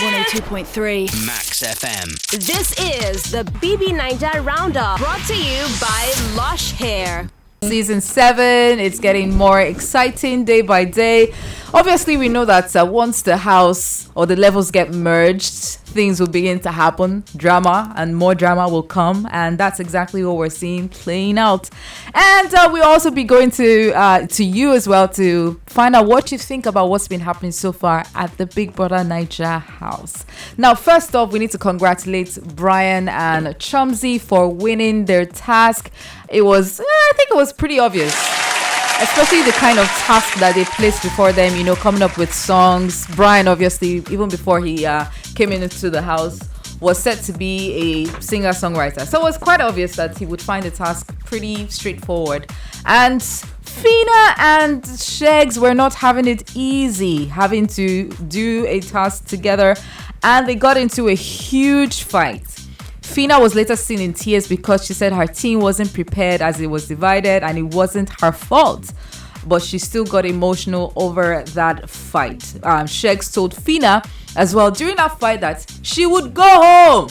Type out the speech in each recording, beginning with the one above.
102.3 Maxfm. This is the BB Naija Roundup, brought to you by Lush Hair. Season 7, it's getting more exciting day by day. Obviously, we know that once the house or the levels get merged, things will begin to happen. Drama and more drama will come, and that's exactly what we're seeing playing out. And we'll also be going to you as well to find out what you think about what's been happening so far at the Big Brother Naija house. Now, first off, we need to congratulate Brian and Chizzy for winning their task. It was, I think it was pretty obvious, especially the kind of task that they placed before them, you know, coming up with songs. Brian, obviously, even before he came into the house, was set to be a singer-songwriter. So it was quite obvious that he would find the task pretty straightforward. And Phyna and Sheggz were not having it easy, having to do a task together, and they got into a huge fight. Phyna was later seen in tears because she said her team wasn't prepared as it was divided and it wasn't her fault. But she still got emotional over that fight. Sheggz told Phyna as well during that fight that she would go home.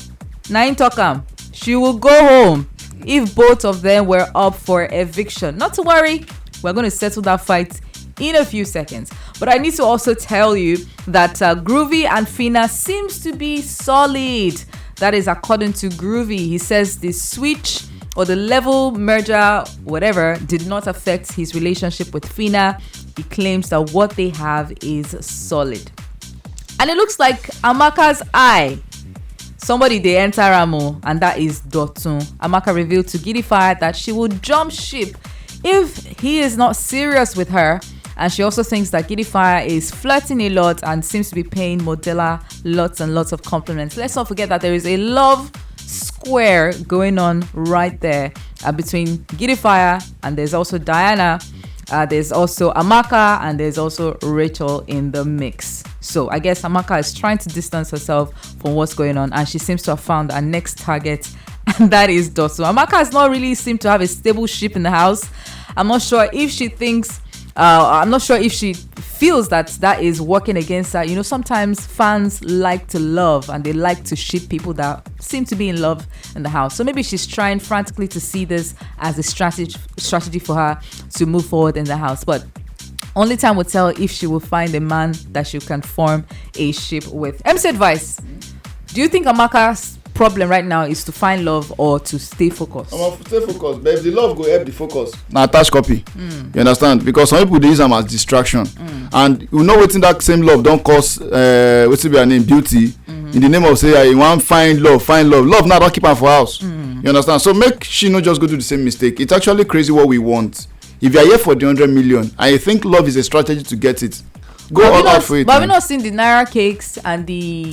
Nine Tokam. She would go home if both of them were up for eviction. Not to worry, we're going to settle that fight in a few seconds. But I need to also tell you that Groovy and Phyna seems to be solid. That is according to Groovy. He says the switch or the level merger, whatever, did not affect his relationship with Phyna. He claims that what they have is solid. And it looks like Amaka's eye. Somebody they enter Ramo, and that is Dotun. Amaka revealed to Gidify that she would jump ship if he is not serious with her. And she also thinks that Gidify is flirting a lot and seems to be paying Modella lots and lots of compliments. Let's not forget that there is a love square going on right there between Gidify and there's also Diana. There's also Amaka and there's also Rachel in the mix. So I guess Amaka is trying to distance herself from what's going on, and she seems to have found her next target, and that is Dosu. Amaka has not really seemed to have a stable ship in the house. I'm not sure if she feels that is working against her. You know, sometimes fans like to love and they like to ship people that seem to be in love in the house. So maybe she's trying frantically to see this as a strategy for her to move forward in the house. But only time will tell if she will find a man that she can form a ship with. MC Advice, do you think Amaka's problem right now is to find love or to stay focused? Stay focused, but if the love go help the focus, now attach copy. You understand? Because some people use them as distraction, and you know waiting that same love don't cause what's be her name beauty in the name of say you want find love now don't keep her for house. You understand? So make she not just go do the same mistake. It's actually crazy what we want. If you are here for the 100 million and you think love is a strategy to get it, go all out for it. But we've not seen the Naira cakes and the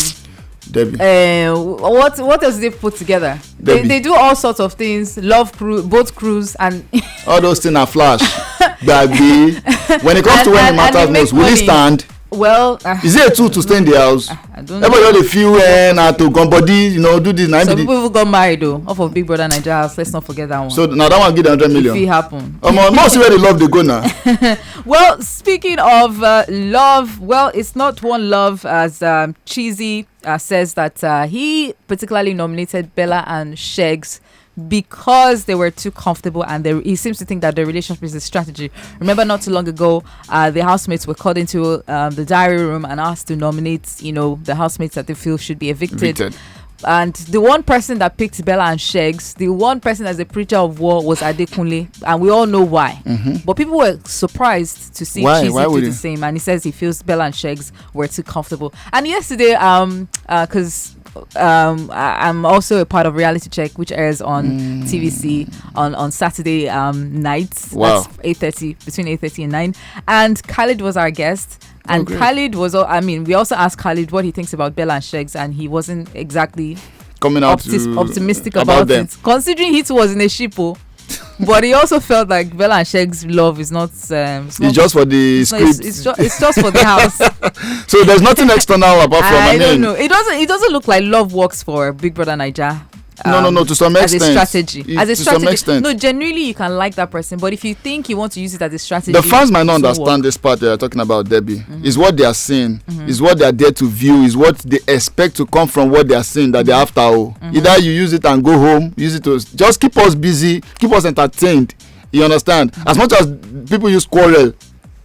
Debbie. What else they put together? They do all sorts of things. Love cruise, boat cruise, and all those things are flash. Baby, when it comes to when it matters most, will he stand? Well, is it a tool to stay in the house? I don't know. Everybody only feel to go body, you know, do this. Some people even got married though, off of Big Brother Naija house. Let's not forget that one. So now that one get 100 million. If it happen. Most see where the love they go now. Well, speaking of love, well, it's not one love, as Chizzy says that he particularly nominated Bella and Sheggz because they were too comfortable, and he seems to think that the relationship is a strategy. Remember, not too long ago, the housemates were called into the diary room and asked to nominate, you know, the housemates that they feel should be evicted. And the one person that picked Bella and Sheggz, the one person as a preacher of war was Adekunle, and we all know why. But people were surprised to see Chizzy do the same, and he says he feels Bella and Sheggz were too comfortable. And yesterday, because I'm also a part of Reality Check, which airs on TVC on Saturday nights. Wow. That's 8:30, between 8:30 and 9. And Khalid was our guest. And Khalid was, we also asked Khalid what he thinks about Bella and Sheggz, and he wasn't exactly coming out optimistic about it, considering he was in a ship. But he also felt like Bella and Sheggz love is not. It's just for the script. It's just for the house. So there's nothing external apart from. I don't know. It doesn't look like love works for Big Brother Naija. No. To some as extent, a strategy. As a to some strategy. extent. No, genuinely you can like that person, but if you think you want to use it as a strategy, the fans might not it won't understand work. this part you're talking about, Debbie. Is what they are seeing, is what they are there to view, is what they expect to come from what they are seeing that they're after. Either you use it and go home, use it to just keep us busy, keep us entertained. You understand? As much as people use quarrel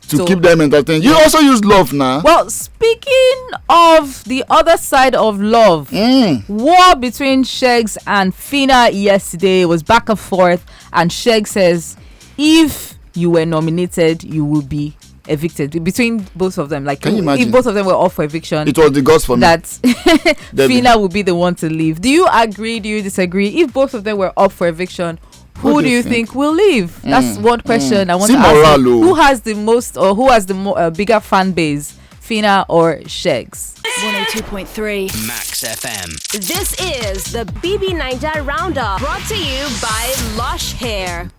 to keep them entertained, you also use love now. Well, speaking of the other side of love, war between Sheggz and Phyna yesterday was back and forth, and Sheggz says if you were nominated, you will be evicted. Between both of them, like, can you imagine? If both of them were up for eviction, it was the gods for me that Phyna would be the one to leave. Do you agree? Do you disagree? If both of them were up for eviction, who do you think will leave? That's one question I want to ask you. Who has the most, or who has the bigger fan base, Phyna or Sheggz? 102.3 Max FM. This is the BB Naija Roundup, brought to you by Lush Hair.